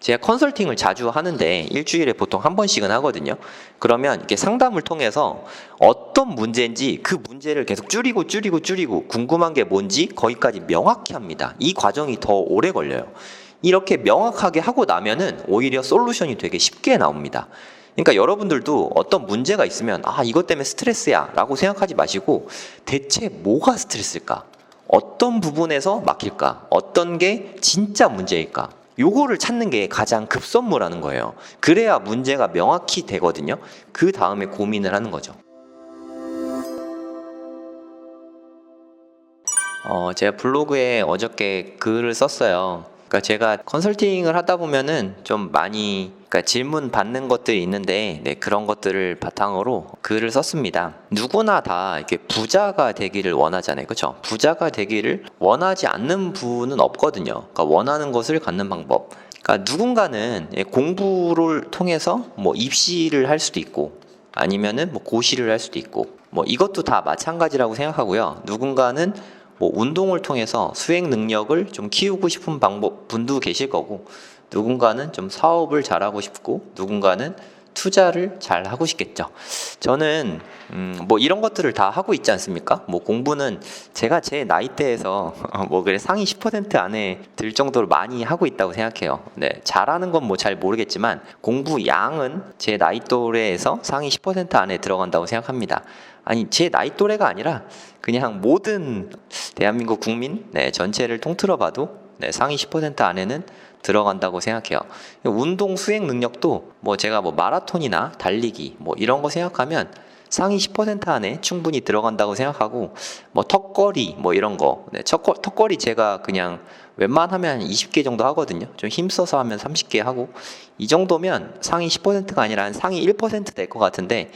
제가 컨설팅을 자주 하는데 일주일에 보통 한 번씩은 하거든요. 그러면 이렇게 상담을 통해서 어떤 문제인지 그 문제를 계속 줄이고 궁금한 게 뭔지 거기까지 명확히 합니다. 이 과정이 더 오래 걸려요. 이렇게 명확하게 하고 나면은 오히려 솔루션이 되게 쉽게 나옵니다. 그러니까 여러분들도 어떤 문제가 있으면 이것 때문에 스트레스야 라고 생각하지 마시고 대체 뭐가 스트레스일까? 어떤 부분에서 막힐까? 어떤 게 진짜 문제일까? 요거를 찾는 게 가장 급선무라는 거예요. 그래야 문제가 명확히 되거든요. 그 다음에 고민을 하는 거죠. 제가 블로그에 어저께 글을 썼어요. 그러니까 제가 컨설팅을 하다 보면은 좀 많이 질문 받는 것들이 있는데 그런 것들을 바탕으로 글을 썼습니다. 누구나 다 이렇게 부자가 되기를 원하잖아요. 그렇죠? 부자가 되기를 원하지 않는 분은 없거든요. 그러니까 원하는 것을 갖는 방법. 그러니까 누군가는 공부를 통해서 뭐 입시를 할 수도 있고 아니면은 뭐 고시를 할 수도 있고 뭐 이것도 다 마찬가지라고 생각하고요. 누군가는 뭐 운동을 통해서 수행 능력을 좀 키우고 싶은 분도 계실 거고 누군가는 좀 사업을 잘하고 싶고 누군가는 투자를 잘 하고 싶겠죠. 저는 뭐 이런 것들을 다 하고 있지 않습니까? 뭐 공부는 제가 제 나이대에서 뭐 그래 상위 10% 안에 들 정도로 많이 하고 있다고 생각해요. 네, 잘하는 건 뭐 잘 모르겠지만 공부 양은 제 나이 또래에서 상위 10% 안에 들어간다고 생각합니다. 아니 제 나이 또래가 아니라 그냥 모든 대한민국 국민 전체를 통틀어 봐도 상위 10% 안에는 들어간다고 생각해요. 운동 수행 능력도 뭐 제가 뭐 마라톤이나 달리기 뭐 이런 거 생각하면 상위 10% 안에 충분히 들어간다고 생각하고 뭐 턱걸이 뭐 이런 거 턱걸이 제가 그냥 웬만하면 20개 정도 하거든요. 좀 힘써서 하면 30개 하고 이 정도면 상위 10%가 아니라 한 상위 1% 될 것 같은데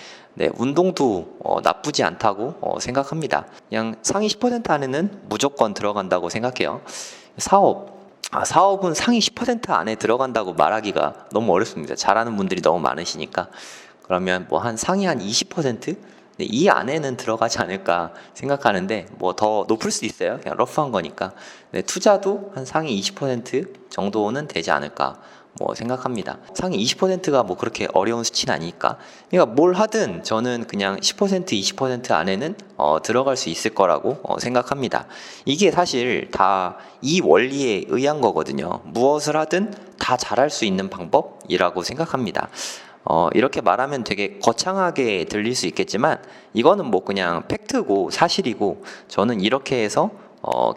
운동도 나쁘지 않다고 생각합니다. 그냥 상위 10% 안에는 무조건 들어간다고 생각해요. 사업은 상위 10% 안에 들어간다고 말하기가 너무 어렵습니다. 잘하는 분들이 너무 많으시니까. 그러면 뭐 한 상위 한 20%? 이 안에는 들어가지 않을까 생각하는데 뭐 더 높을 수 있어요. 그냥 러프한 거니까. 투자도 한 상위 20% 정도는 되지 않을까 뭐 생각합니다. 상위 20%가 뭐 그렇게 어려운 수치는 아니니까. 그러니까 뭘 하든 저는 그냥 10% 20% 안에는 들어갈 수 있을 거라고 생각합니다. 이게 사실 다 이 원리에 의한 거거든요. 무엇을 하든 다 잘할 수 있는 방법이라고 생각합니다. 이렇게 말하면 되게 거창하게 들릴 수 있겠지만 이거는 뭐 그냥 팩트고 사실이고 저는 이렇게 해서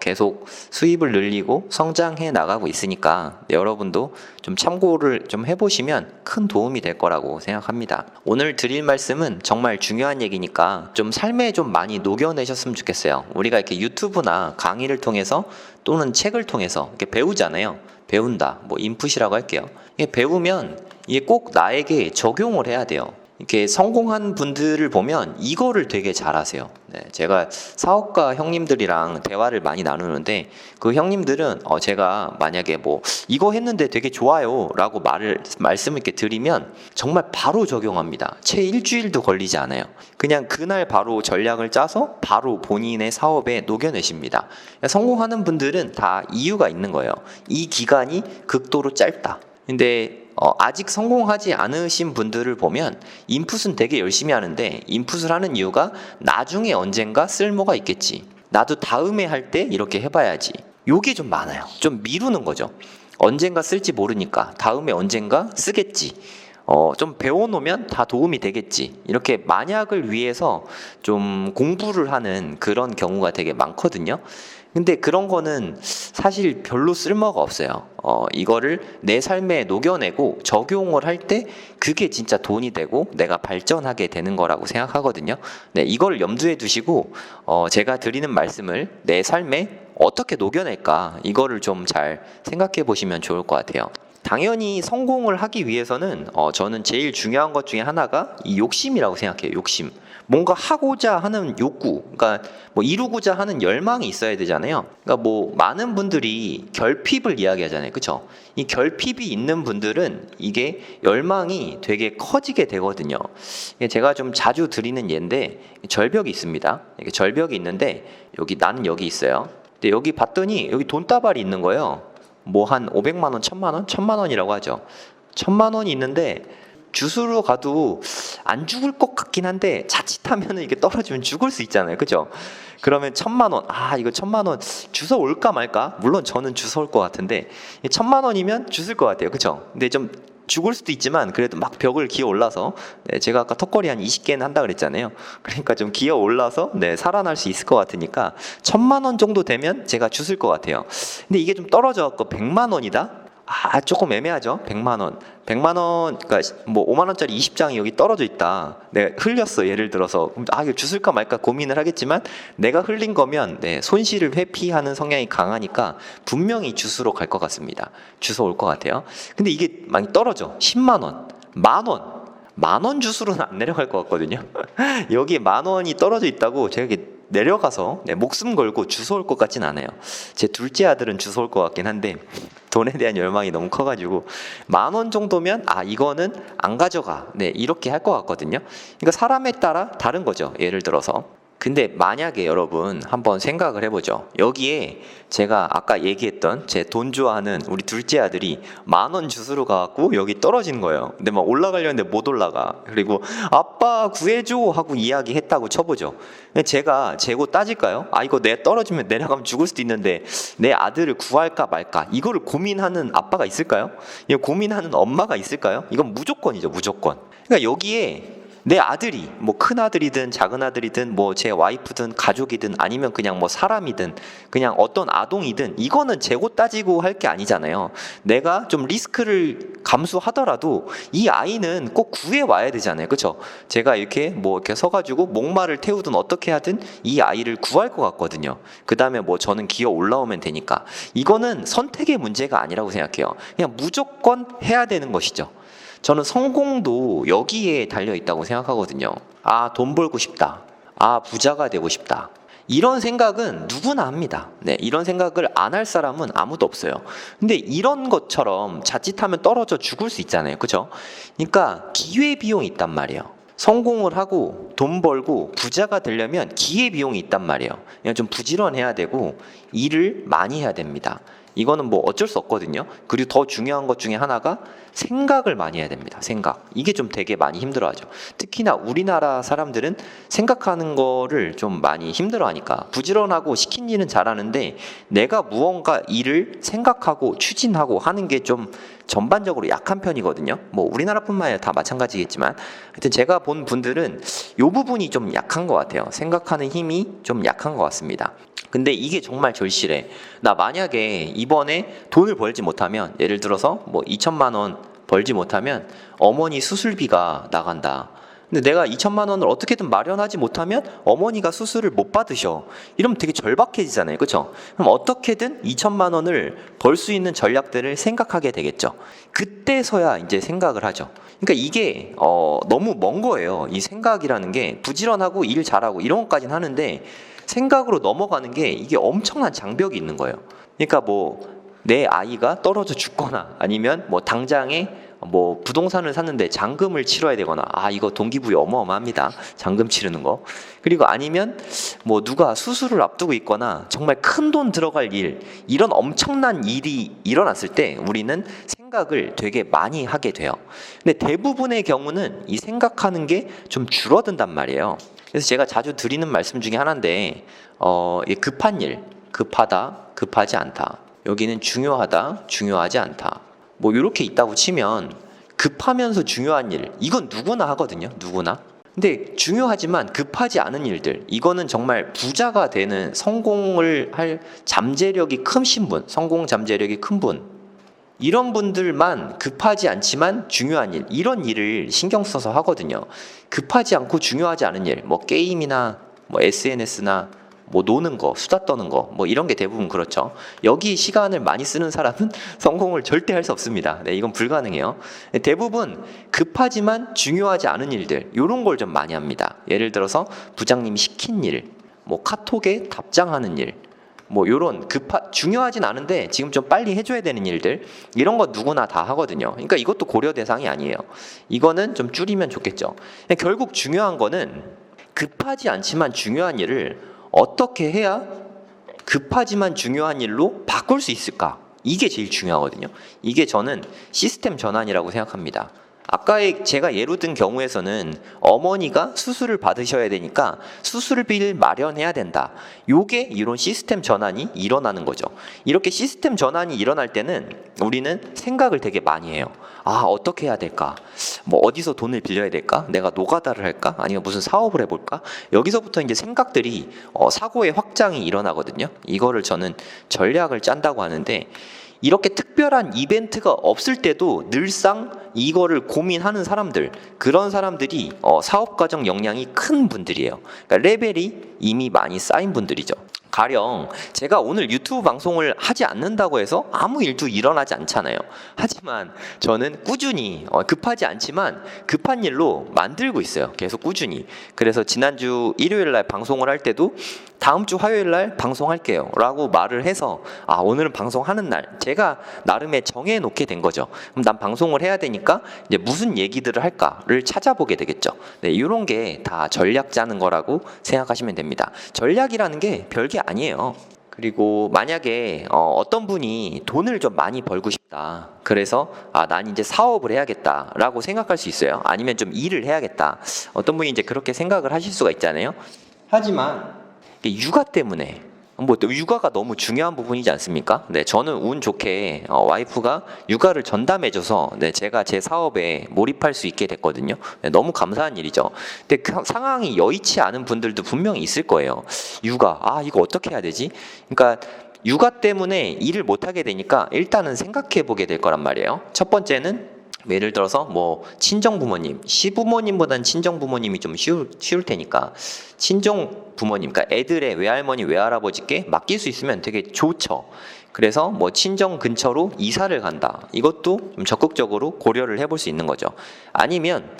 계속 수입을 늘리고 성장해 나가고 있으니까 여러분도 좀 참고를 좀 해보시면 큰 도움이 될 거라고 생각합니다. 오늘 드릴 말씀은 정말 중요한 얘기니까 좀 삶에 좀 많이 녹여내셨으면 좋겠어요. 우리가 이렇게 유튜브나 강의를 통해서 또는 책을 통해서 이렇게 배우잖아요. 배운다, 뭐 인풋이라고 할게요. 이게 배우면 이게 꼭 나에게 적용을 해야 돼요. 이렇게 성공한 분들을 보면 이거를 되게 잘하세요. 제가 사업가 형님들이랑 대화를 많이 나누는데 그 형님들은 제가 만약에 뭐 이거 했는데 되게 좋아요 라고 말씀을 이렇게 드리면 정말 바로 적용합니다. 채 일주일도 걸리지 않아요. 그냥 그날 바로 전략을 짜서 바로 본인의 사업에 녹여내십니다. 성공하는 분들은 다 이유가 있는 거예요. 이 기간이 극도로 짧다. 근데 아직 성공하지 않으신 분들을 보면 인풋은 되게 열심히 하는데 인풋을 하는 이유가 나중에 언젠가 쓸모가 있겠지. 나도 다음에 할 때 이렇게 해봐야지. 요게 좀 많아요. 좀 미루는 거죠. 언젠가 쓸지 모르니까 다음에 언젠가 쓰겠지. 좀 배워놓으면 다 도움이 되겠지. 이렇게 만약을 위해서 좀 공부를 하는 그런 경우가 되게 많거든요. 근데 그런 거는 사실 별로 쓸모가 없어요. 이거를 내 삶에 녹여내고 적용을 할 때 그게 진짜 돈이 되고 내가 발전하게 되는 거라고 생각하거든요. 이걸 염두에 두시고 제가 드리는 말씀을 내 삶에 어떻게 녹여낼까 이거를 좀 잘 생각해 보시면 좋을 것 같아요. 당연히 성공을 하기 위해서는 저는 제일 중요한 것 중에 하나가 이 욕심이라고 생각해요. 욕심. 뭔가 하고자 하는 욕구, 그러니까 뭐 이루고자 하는 열망이 있어야 되잖아요. 그러니까 뭐 많은 분들이 결핍을 이야기하잖아요. 그렇죠? 이 결핍이 있는 분들은 이게 열망이 되게 커지게 되거든요. 제가 좀 자주 드리는 예인데 절벽이 있습니다. 이게 절벽이 있는데 나는 여기 있어요. 근데 여기 봤더니 여기 돈다발이 있는 거예요. 뭐 한 500만 원, 1000만 원, 1000만 원이라고 하죠. 1000만 원이 있는데 주스로 가도 안 죽을 것 같긴 한데 자칫하면 이게 떨어지면 죽을 수 있잖아요, 그죠? 그러면 1000만 원, 이거 1000만 원 주워 올까 말까? 물론 저는 주워 올 것 같은데 1000만 원이면 주실 것 같아요, 그죠? 근데 좀 죽을 수도 있지만 그래도 막 벽을 기어 올라서, 제가 아까 턱걸이 한 20개는 한다 그랬잖아요. 그러니까 좀 기어 올라서 살아날 수 있을 것 같으니까 1000만 원 정도 되면 제가 주실 것 같아요. 근데 이게 좀 떨어져 갖고 100만 원이다? 조금 애매하죠. 100만 원. 100만 원, 그러니까 뭐 5만 원짜리 20장이 여기 떨어져 있다. 내가 흘렸어. 예를 들어서. 이거 주술까 말까 고민을 하겠지만 내가 흘린 거면 손실을 회피하는 성향이 강하니까 분명히 주수로 갈 것 같습니다. 주소 올 것 같아요. 근데 이게 많이 떨어져. 10만 원, 만 원. 만 원 주수로는 안 내려갈 것 같거든요. 여기에 만 원이 떨어져 있다고 제가 이렇게 내려가서 목숨 걸고 주워 올 것 같진 않아요. 제 둘째 아들은 주워 올 것 같긴 한데 돈에 대한 열망이 너무 커가지고 만 원 정도면 이거는 안 가져가, 이렇게 할 것 같거든요. 그러니까 사람에 따라 다른 거죠. 예를 들어서 근데 만약에 여러분 한번 생각을 해보죠. 여기에 제가 아까 얘기했던 제 돈 좋아하는 우리 둘째 아들이 만 원 주스로 가갖고 여기 떨어진 거예요. 근데 막 올라가려는데 못 올라가. 그리고 아빠 구해줘 하고 이야기했다고 쳐보죠. 제가 재고 따질까요? 이거 내 떨어지면 내려가면 죽을 수도 있는데 내 아들을 구할까 말까 이거를 고민하는 아빠가 있을까요? 이거 고민하는 엄마가 있을까요? 이건 무조건이죠, 무조건. 그러니까 여기에 내 아들이 뭐 큰 아들이든 작은 아들이든 뭐 제 와이프든 가족이든 아니면 그냥 뭐 사람이든 그냥 어떤 아동이든 이거는 재고 따지고 할 게 아니잖아요. 내가 좀 리스크를 감수하더라도 이 아이는 꼭 구해 와야 되잖아요, 그렇죠? 제가 이렇게 뭐 이렇게 서가지고 목마를 태우든 어떻게 하든 이 아이를 구할 것 같거든요. 그 다음에 뭐 저는 기어 올라오면 되니까 이거는 선택의 문제가 아니라고 생각해요. 그냥 무조건 해야 되는 것이죠. 저는 성공도 여기에 달려 있다고 생각하거든요. 돈 벌고 싶다. 부자가 되고 싶다. 이런 생각은 누구나 합니다. 이런 생각을 안 할 사람은 아무도 없어요. 근데 이런 것처럼 자칫하면 떨어져 죽을 수 있잖아요, 그렇죠? 그러니까 기회 비용이 있단 말이에요. 성공을 하고 돈 벌고 부자가 되려면 기회 비용이 있단 말이에요. 그냥 좀 부지런해야 되고 일을 많이 해야 됩니다. 이거는 뭐 어쩔 수 없거든요. 그리고 더 중요한 것 중에 하나가 생각을 많이 해야 됩니다. 생각. 이게 좀 되게 많이 힘들어하죠. 특히나 우리나라 사람들은 생각하는 거를 좀 많이 힘들어하니까 부지런하고 시킨 일은 잘하는데 내가 무언가 일을 생각하고 추진하고 하는 게 좀 전반적으로 약한 편이거든요. 뭐 우리나라뿐만 아니라 다 마찬가지겠지만 하여튼 제가 본 분들은 이 부분이 좀 약한 것 같아요. 생각하는 힘이 좀 약한 것 같습니다. 근데 이게 정말 절실해. 나 만약에 이번에 돈을 벌지 못하면 예를 들어서 뭐 2천만 원 벌지 못하면 어머니 수술비가 나간다. 근데 내가 2천만 원을 어떻게든 마련하지 못하면 어머니가 수술을 못 받으셔. 이러면 되게 절박해지잖아요, 그렇죠? 그럼 어떻게든 2천만 원을 벌 수 있는 전략들을 생각하게 되겠죠. 그때서야 이제 생각을 하죠. 그러니까 이게 너무 먼 거예요. 이 생각이라는 게 부지런하고 일 잘하고 이런 것까지는 하는데 생각으로 넘어가는 게 이게 엄청난 장벽이 있는 거예요. 그러니까 뭐 내 아이가 떨어져 죽거나 아니면 뭐 당장에 뭐 부동산을 샀는데 잔금을 치러야 되거나 이거 동기부여 어마어마합니다. 잔금 치르는 거. 그리고 아니면 뭐 누가 수술을 앞두고 있거나 정말 큰 돈 들어갈 일, 이런 엄청난 일이 일어났을 때 우리는 생각을 되게 많이 하게 돼요. 근데 대부분의 경우는 이 생각하는 게 좀 줄어든단 말이에요. 그래서 제가 자주 드리는 말씀 중에 하나인데 급한 일, 급하다, 급하지 않다. 여기는 중요하다, 중요하지 않다. 뭐 이렇게 있다고 치면 급하면서 중요한 일, 이건 누구나 하거든요. 누구나. 근데 중요하지만 급하지 않은 일들, 이거는 정말 부자가 되는 성공을 할 잠재력이 크신 분, 성공 잠재력이 큰 분, 이런 분들만 급하지 않지만 중요한 일, 이런 일을 신경 써서 하거든요. 급하지 않고 중요하지 않은 일, 뭐 게임이나 뭐 SNS나 뭐 노는 거, 수다 떠는 거, 뭐 이런 게 대부분 그렇죠. 여기 시간을 많이 쓰는 사람은 성공을 절대 할 수 없습니다. 이건 불가능해요. 대부분 급하지만 중요하지 않은 일들, 이런 걸 좀 많이 합니다. 예를 들어서 부장님이 시킨 일, 뭐 카톡에 답장하는 일, 뭐 요런 중요하진 않은데 지금 좀 빨리 해줘야 되는 일들, 이런 거 누구나 다 하거든요. 그러니까 이것도 고려 대상이 아니에요. 이거는 좀 줄이면 좋겠죠. 결국 중요한 거는 급하지 않지만 중요한 일을 어떻게 해야 급하지만 중요한 일로 바꿀 수 있을까? 이게 제일 중요하거든요. 이게 저는 시스템 전환이라고 생각합니다. 아까 제가 예로 든 경우에서는 어머니가 수술을 받으셔야 되니까 수술비를 마련해야 된다. 요게 이런 시스템 전환이 일어나는 거죠. 이렇게 시스템 전환이 일어날 때는 우리는 생각을 되게 많이 해요. 아, 어떻게 해야 될까? 뭐 어디서 돈을 빌려야 될까? 내가 노가다를 할까? 아니면 무슨 사업을 해볼까? 여기서부터 이제 생각들이 사고의 확장이 일어나거든요. 이거를 저는 전략을 짠다고 하는데, 이렇게 특별한 이벤트가 없을 때도 늘상 이거를 고민하는 사람들, 그런 사람들이 사업가적 역량이 큰 분들이에요. 그러니까 레벨이 이미 많이 쌓인 분들이죠. 가령 제가 오늘 유튜브 방송을 하지 않는다고 해서 아무 일도 일어나지 않잖아요. 하지만 저는 꾸준히 급하지 않지만 급한 일로 만들고 있어요. 계속 꾸준히. 그래서 지난주 일요일 날 방송을 할 때도 다음 주 화요일 날 방송할게요 라고 말을 해서, 아, 오늘은 방송하는 날 제가 나름의 정해 놓게 된 거죠. 그럼 난 방송을 해야 되니까 이제 무슨 얘기들을 할까를 찾아보게 되겠죠. 네, 이런 게 다 전략 짜는 거라고 생각하시면 됩니다. 전략이라는 게 별게 아니에요. 그리고 만약에 어떤 분이 돈을 좀 많이 벌고 싶다, 그래서 난 이제 사업을 해야겠다 라고 생각할 수 있어요. 아니면 좀 일을 해야겠다, 어떤 분이 이제 그렇게 생각을 하실 수가 있잖아요. 하지만 육아 때문에, 뭐 육아가 너무 중요한 부분이지 않습니까? 네, 저는 운 좋게 와이프가 육아를 전담해줘서 네, 제가 제 사업에 몰입할 수 있게 됐거든요. 네, 너무 감사한 일이죠. 근데 그 상황이 여의치 않은 분들도 분명히 있을 거예요. 육아, 이거 어떻게 해야 되지? 그러니까 육아 때문에 일을 못 하게 되니까 일단은 생각해 보게 될 거란 말이에요. 첫 번째는 예를 들어서 뭐 친정 부모님, 시부모님보다는 친정 부모님이 좀 쉬울 테니까 친정 부모님, 그러니까 애들의 외할머니, 외할아버지께 맡길 수 있으면 되게 좋죠. 그래서 뭐 친정 근처로 이사를 간다, 이것도 좀 적극적으로 고려를 해볼 수 있는 거죠. 아니면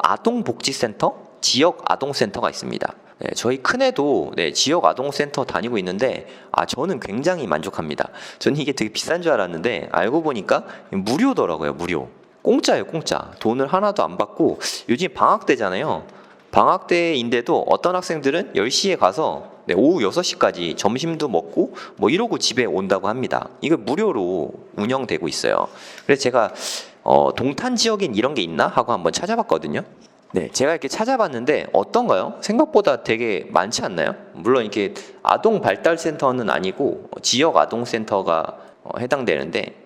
아동복지센터, 지역 아동센터가 있습니다. 네, 저희 큰애도 지역 아동센터 다니고 있는데 저는 굉장히 만족합니다. 저는 이게 되게 비싼 줄 알았는데 알고 보니까 무료더라고요. 무료. 공짜예요, 공짜. 돈을 하나도 안 받고, 요즘 방학 때잖아요. 방학 때인데도 어떤 학생들은 10시에 가서 오후 6시까지 점심도 먹고 뭐 이러고 집에 온다고 합니다. 이거 무료로 운영되고 있어요. 그래서 제가 동탄 지역엔 이런 게 있나 하고 한번 찾아봤거든요. 네, 제가 이렇게 찾아봤는데 어떤가요? 생각보다 되게 많지 않나요? 물론 이렇게 아동 발달센터는 아니고 지역 아동센터가 해당되는데,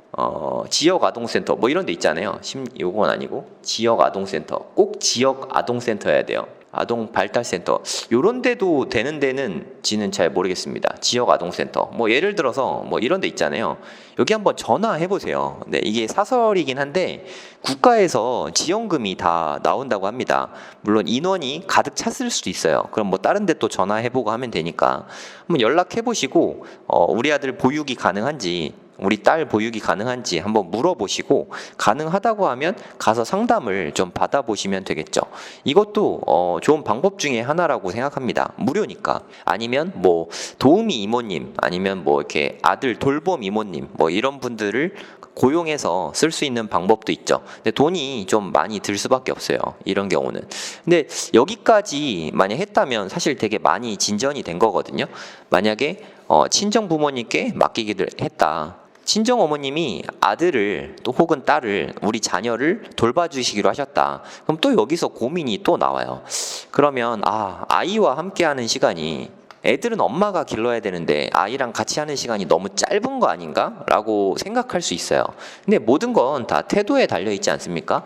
지역 아동센터 뭐 이런 데 있잖아요. 요건 아니고 지역 아동센터, 꼭 지역 아동센터여야 돼요. 아동 발달센터 요런 데도 되는 데는지는 잘 모르겠습니다. 지역 아동센터 뭐 예를 들어서 뭐 이런 데 있잖아요. 여기 한번 전화해 보세요. 네, 이게 사설이긴 한데 국가에서 지원금이 다 나온다고 합니다. 물론 인원이 가득 찼을 수도 있어요. 그럼 뭐 다른 데 또 전화해 보고 하면 되니까 한번 연락해 보시고 우리 아들 보육이 가능한지, 우리 딸 보육이 가능한지 한번 물어보시고 가능하다고 하면 가서 상담을 좀 받아보시면 되겠죠. 이것도 좋은 방법 중에 하나라고 생각합니다. 무료니까. 아니면 뭐 도우미 이모님, 아니면 뭐 이렇게 아들 돌봄 이모님, 뭐 이런 분들을 고용해서 쓸 수 있는 방법도 있죠. 근데 돈이 좀 많이 들 수밖에 없어요, 이런 경우는. 근데 여기까지 만약 했다면 사실 되게 많이 진전이 된 거거든요. 만약에 친정 부모님께 맡기기도 했다. 친정 어머님이 아들을 또 혹은 딸을, 우리 자녀를 돌봐주시기로 하셨다. 그럼 또 여기서 고민이 또 나와요. 그러면 아이와 함께하는 시간이, 애들은 엄마가 길러야 되는데 아이랑 같이 하는 시간이 너무 짧은 거 아닌가? 라고 생각할 수 있어요. 근데 모든 건 다 태도에 달려 있지 않습니까?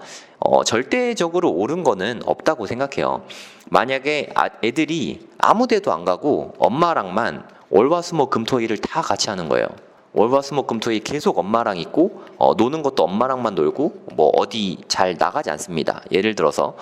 절대적으로 옳은 거는 없다고 생각해요. 만약에 애들이 아무 데도 안 가고 엄마랑만 월화수목금토일을 다 같이 하는 거예요. 월화수목금토일 계속 엄마랑 있고 노는 것도 엄마랑만 놀고 뭐 어디 잘 나가지 않습니다. 예를 들어서.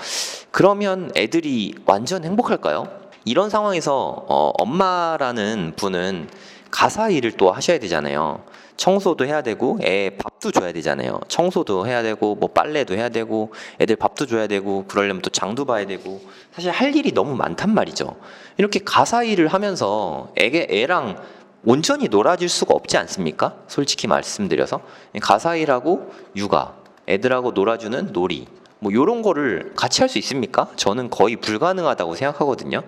그러면 애들이 완전 행복할까요? 이런 상황에서 엄마라는 분은 가사 일을 또 하셔야 되잖아요. 청소도 해야 되고 애 밥도 줘야 되잖아요. 청소도 해야 되고 뭐 빨래도 해야 되고 애들 밥도 줘야 되고, 그러려면 또 장도 봐야 되고, 사실 할 일이 너무 많단 말이죠. 이렇게 가사 일을 하면서 애랑 온전히 놀아줄 수가 없지 않습니까? 솔직히 말씀드려서. 가사 일하고 육아, 애들하고 놀아주는 놀이, 뭐 이런 거를 같이 할 수 있습니까? 저는 거의 불가능하다고 생각하거든요.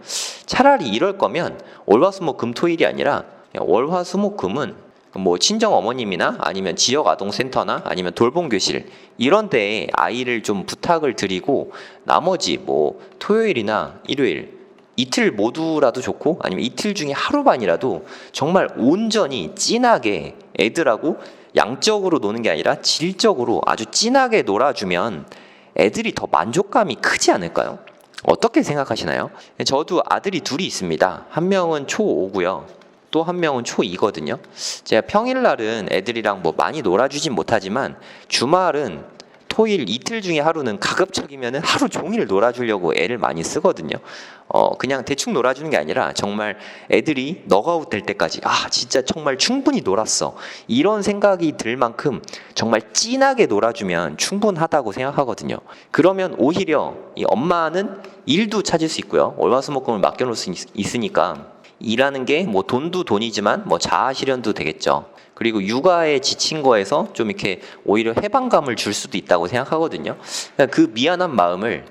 차라리 이럴 거면 월화수목금토일이 아니라 월화수목금은 뭐 친정 어머님이나 아니면 지역 아동센터나 아니면 돌봄교실 이런 데에 아이를 좀 부탁을 드리고 나머지 뭐 토요일이나 일요일 이틀 모두라도 좋고 아니면 이틀 중에 하루반이라도 정말 온전히 진하게 애들하고 양적으로 노는 게 아니라 질적으로 아주 진하게 놀아주면 애들이 더 만족감이 크지 않을까요? 어떻게 생각하시나요? 저도 아들이 둘이 있습니다. 한 명은 초5고요. 또 한 명은 초2거든요. 제가 평일날은 애들이랑 뭐 많이 놀아주진 못하지만 주말은 토일 이틀 중에 하루는 가급적이면 하루 종일 놀아주려고 애를 많이 쓰거든요. 그냥 대충 놀아주는 게 아니라 정말 애들이 넉아웃 될 때까지 진짜 정말 충분히 놀았어 이런 생각이 들 만큼 정말 진하게 놀아주면 충분하다고 생각하거든요. 그러면 오히려 이 엄마는 일도 찾을 수 있고요. 월화수목금을 맡겨놓을 수 있으니까 일하는 게 뭐 돈도 돈이지만 뭐 자아 실현도 되겠죠. 그리고 육아에 지친 거에서 좀 이렇게 오히려 해방감을 줄 수도 있다고 생각하거든요. 그 미안한 마음을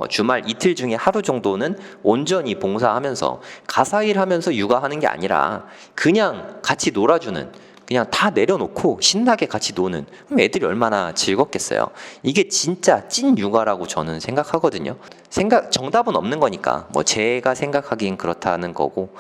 주말 이틀 중에 하루 정도는 온전히 봉사하면서 가사일 하면서 육아하는 게 아니라 그냥 같이 놀아주는, 그냥 다 내려놓고 신나게 같이 노는, 그럼 애들이 얼마나 즐겁겠어요. 이게 진짜 찐 육아라고 저는 생각하거든요. 정답은 없는 거니까 뭐 제가 생각하기엔 그렇다는 거고,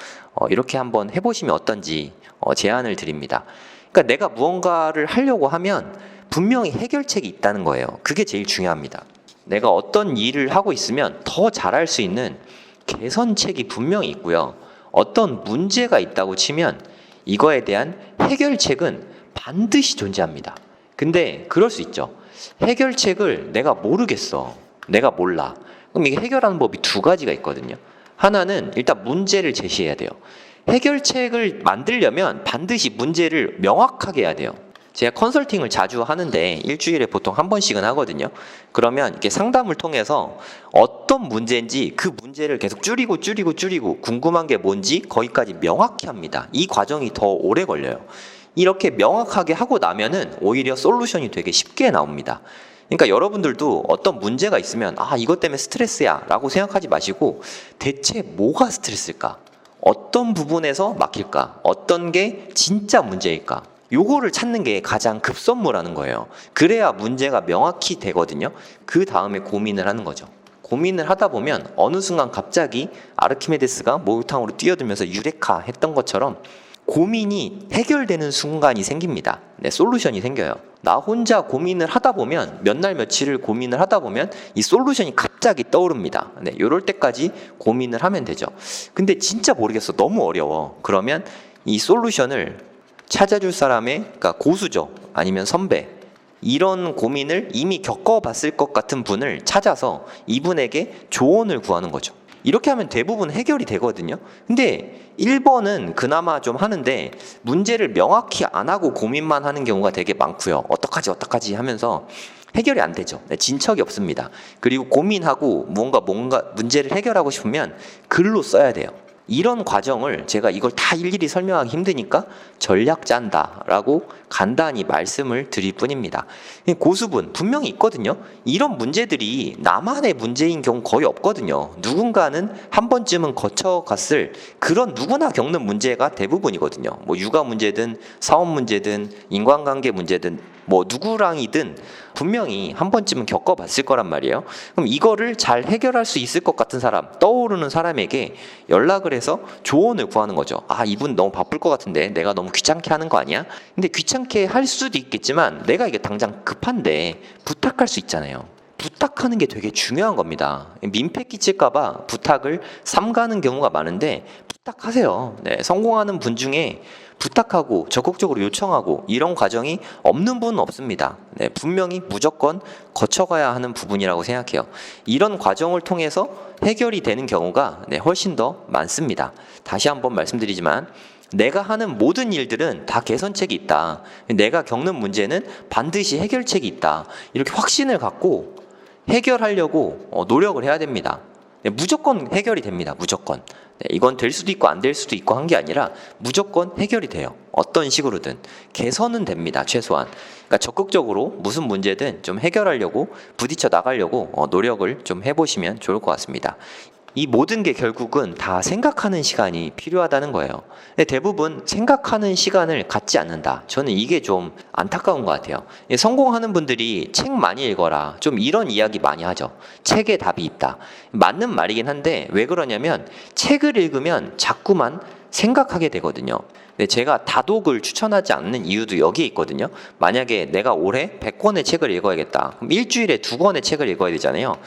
이렇게 한번 해보시면 어떤지 제안을 드립니다. 그러니까 내가 무언가를 하려고 하면 분명히 해결책이 있다는 거예요. 그게 제일 중요합니다. 내가 어떤 일을 하고 있으면 더 잘할 수 있는 개선책이 분명히 있고요. 어떤 문제가 있다고 치면 이거에 대한 해결책은 반드시 존재합니다. 근데 그럴 수 있죠. 해결책을 내가 모르겠어. 내가 몰라. 그럼 이게 해결하는 법이 두 가지가 있거든요. 하나는 일단 문제를 제시해야 돼요. 해결책을 만들려면 반드시 문제를 명확하게 해야 돼요. 제가 컨설팅을 자주 하는데 일주일에 보통 한 번씩은 하거든요. 그러면 이렇게 상담을 통해서 어떤 문제인지 그 문제를 계속 줄이고 궁금한 게 뭔지 거기까지 명확히 합니다. 이 과정이 더 오래 걸려요. 이렇게 명확하게 하고 나면은 오히려 솔루션이 되게 쉽게 나옵니다. 그러니까 여러분들도 어떤 문제가 있으면 이것 때문에 스트레스야 라고 생각하지 마시고 대체 뭐가 스트레스일까? 어떤 부분에서 막힐까? 어떤 게 진짜 문제일까? 요거를 찾는 게 가장 급선무라는 거예요. 그래야 문제가 명확히 되거든요. 그 다음에 고민을 하는 거죠. 고민을 하다 보면 어느 순간 갑자기 아르키메데스가 목욕탕으로 뛰어들면서 유레카 했던 것처럼 고민이 해결되는 순간이 생깁니다. 네, 솔루션이 생겨요. 나 혼자 고민을 하다 보면 몇 날 며칠을 고민을 하다 보면 이 솔루션이 갑자기 떠오릅니다. 네, 요럴 때까지 고민을 하면 되죠. 근데 진짜 모르겠어. 너무 어려워. 그러면 이 솔루션을 찾아줄 사람의, 그러니까 고수죠. 아니면 선배. 이런 고민을 이미 겪어봤을 것 같은 분을 찾아서 이분에게 조언을 구하는 거죠. 이렇게 하면 대부분 해결이 되거든요. 근데 1번은 그나마 좀 하는데 문제를 명확히 안 하고 고민만 하는 경우가 되게 많고요. 어떡하지 하면서 해결이 안 되죠. 네, 진척이 없습니다. 그리고 고민하고 뭔가 문제를 해결하고 싶으면 글로 써야 돼요. 이런 과정을 제가 이걸 다 일일이 설명하기 힘드니까 전략 짠다라고 간단히 말씀을 드릴 뿐입니다. 고수분 분명히 있거든요. 이런 문제들이 나만의 문제인 경우 거의 없거든요. 누군가는 한 번쯤은 거쳐갔을 그런 누구나 겪는 문제가 대부분이거든요. 뭐 육아 문제든 사업 문제든 인간관계 문제든 뭐 누구랑이든 분명히 한 번쯤은 겪어봤을 거란 말이에요. 그럼 이거를 잘 해결할 수 있을 것 같은 사람, 떠오르는 사람에게 연락을 해서 조언을 구하는 거죠. 이분 너무 바쁠 것 같은데 내가 너무 귀찮게 하는 거 아니야? 근데 귀찮게 할 수도 있겠지만 내가 이게 당장 급한데 부탁할 수 있잖아요. 부탁하는 게 되게 중요한 겁니다. 민폐 끼칠까봐 부탁을 삼가는 경우가 많은데 부탁하세요. 네, 성공하는 분 중에 부탁하고 적극적으로 요청하고 이런 과정이 없는 분은 없습니다. 네, 분명히 무조건 거쳐가야 하는 부분이라고 생각해요. 이런 과정을 통해서 해결이 되는 경우가 훨씬 더 많습니다. 다시 한번 말씀드리지만 내가 하는 모든 일들은 다 개선책이 있다. 내가 겪는 문제는 반드시 해결책이 있다. 이렇게 확신을 갖고 해결하려고 노력을 해야 됩니다. 네, 무조건 해결이 됩니다. 무조건. 네, 이건 될 수도 있고 안 될 수도 있고 한 게 아니라 무조건 해결이 돼요. 어떤 식으로든 개선은 됩니다. 최소한. 그러니까 적극적으로 무슨 문제든 좀 해결하려고 부딪혀 나가려고 노력을 좀 해보시면 좋을 것 같습니다. 이 모든 게 결국은 다 생각하는 시간이 필요하다는 거예요. 근데 대부분 생각하는 시간을 갖지 않는다. 저는 이게 좀 안타까운 것 같아요. 성공하는 분들이 책 많이 읽어라. 좀 이런 이야기 많이 하죠. 책에 답이 있다. 맞는 말이긴 한데 왜 그러냐면 책을 읽으면 자꾸만 생각하게 되거든요. 근데 제가 다독을 추천하지 않는 이유도 여기에 있거든요. 만약에 내가 올해 100권의 책을 읽어야겠다. 그럼 일주일에 2권의 책을 읽어야 되잖아요.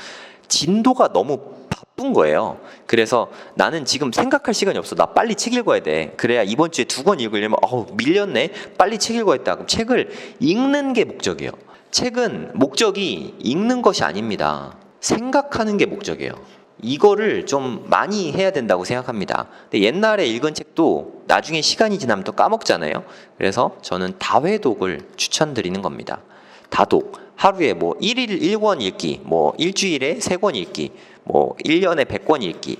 진도가 너무 바쁜 거예요. 그래서 나는 지금 생각할 시간이 없어. 나 빨리 책 읽어야 돼. 그래야 이번 주에 2권 읽으려면 밀렸네. 빨리 책 읽어야겠다. 그럼 책을 읽는 게 목적이에요. 책은 목적이 읽는 것이 아닙니다. 생각하는 게 목적이에요. 이거를 좀 많이 해야 된다고 생각합니다. 근데 옛날에 읽은 책도 나중에 시간이 지나면 또 까먹잖아요. 그래서 저는 다회독을 추천드리는 겁니다. 다독. 하루에 뭐 1일 1권 읽기, 뭐 일주일에 3권 읽기, 뭐 1년에 100권 읽기.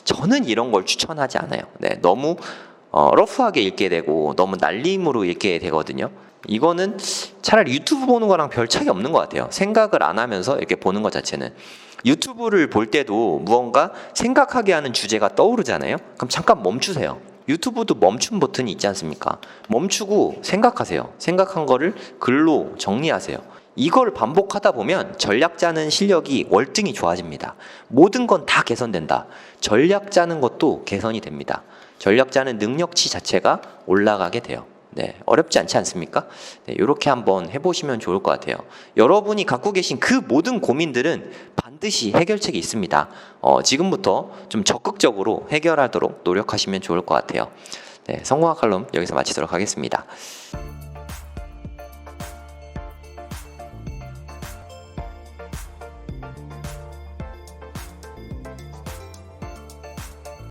저는 이런 걸 추천하지 않아요. 네, 너무 러프하게 읽게 되고 너무 날림으로 읽게 되거든요. 이거는 차라리 유튜브 보는 거랑 별 차이 없는 것 같아요. 생각을 안 하면서 이렇게 보는 것 자체는. 유튜브를 볼 때도 무언가 생각하게 하는 주제가 떠오르잖아요. 그럼 잠깐 멈추세요. 유튜브도 멈춤 버튼이 있지 않습니까? 멈추고 생각하세요. 생각한 거를 글로 정리하세요. 이걸 반복하다 보면 전략 짜는 실력이 월등히 좋아집니다. 모든 건 다 개선된다. 전략 짜는 것도 개선이 됩니다. 전략 짜는 능력치 자체가 올라가게 돼요. 네, 어렵지 않지 않습니까? 네, 이렇게 한번 해보시면 좋을 것 같아요. 여러분이 갖고 계신 그 모든 고민들은 반드시 해결책이 있습니다. 지금부터 좀 적극적으로 해결하도록 노력하시면 좋을 것 같아요. 네, 성공학 칼럼 여기서 마치도록 하겠습니다.